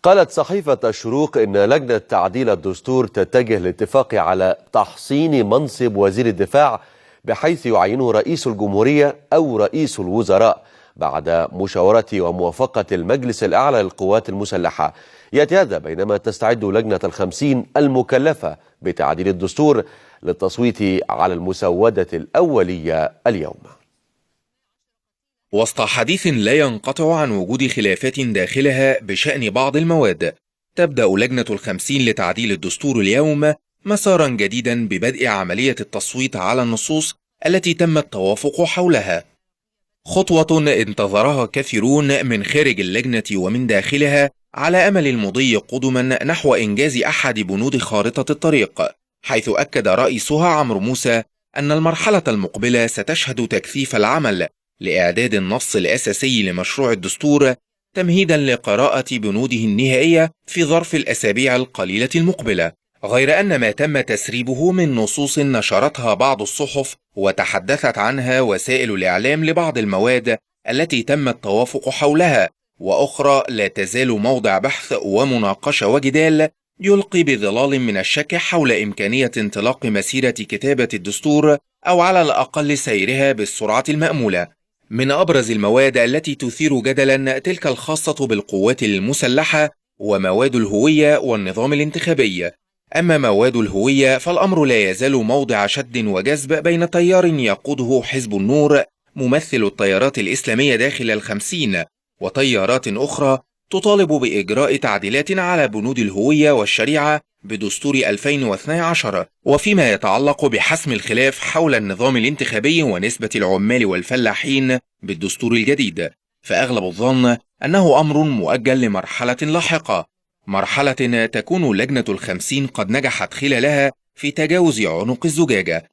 قالت صحيفة الشروق إن لجنة تعديل الدستور تتجه للاتفاق على تحصين منصب وزير الدفاع بحيث يعينه رئيس الجمهورية أو رئيس الوزراء بعد مشاورة وموافقة المجلس الأعلى للقوات المسلحة. يأتي هذا بينما تستعد لجنة ال50 المكلفة بتعديل الدستور للتصويت على المسودة الأولية اليوم. وسط حديث لا ينقطع عن وجود خلافات داخلها بشأن بعض المواد، تبدأ لجنة ال50 لتعديل الدستور اليوم مسارا جديدا ببدء عملية التصويت على النصوص التي تم التوافق حولها، خطوة انتظرها كثيرون من خارج اللجنة ومن داخلها على أمل المضي قدما نحو إنجاز أحد بنود خارطة الطريق، حيث أكد رئيسها عمرو موسى أن المرحلة المقبلة ستشهد تكثيف العمل لإعداد النص الأساسي لمشروع الدستور تمهيدا لقراءة بنوده النهائية في ظرف الأسابيع القليلة المقبلة، غير أن ما تم تسريبه من نصوص نشرتها بعض الصحف وتحدثت عنها وسائل الإعلام لبعض المواد التي تم التوافق حولها وأخرى لا تزال موضع بحث ومناقشة وجدال، يلقي بظلال من الشك حول إمكانية انطلاق مسيرة كتابة الدستور أو على الأقل سيرها بالسرعة المأمولة. من أبرز المواد التي تثير جدلا تلك الخاصة بالقوات المسلحة ومواد الهوية والنظام الانتخابي. أما مواد الهوية فالأمر لا يزال موضع شد وجذب بين تيار يقوده حزب النور ممثل التيارات الإسلامية داخل ال50 وتيارات أخرى تطالب بإجراء تعديلات على بنود الهوية والشريعة بدستور 2012. وفيما يتعلق بحسم الخلاف حول النظام الانتخابي ونسبة العمال والفلاحين بالدستور الجديد، فأغلب الظن أنه أمر مؤجل لمرحلة لاحقة، مرحلة تكون لجنة ال50 قد نجحت خلالها في تجاوز عنق الزجاجة.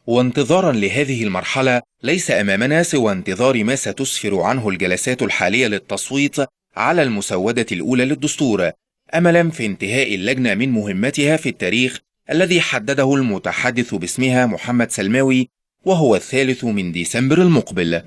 وانتظارا لهذه المرحلة ليس أمامنا سوى انتظار ما ستسفر عنه الجلسات الحالية للتصويت على المسودة الأولى للدستور، أملا في انتهاء اللجنة من مهمتها في التاريخ الذي حدده المتحدث باسمها محمد سلماوي، وهو 3 ديسمبر المقبل.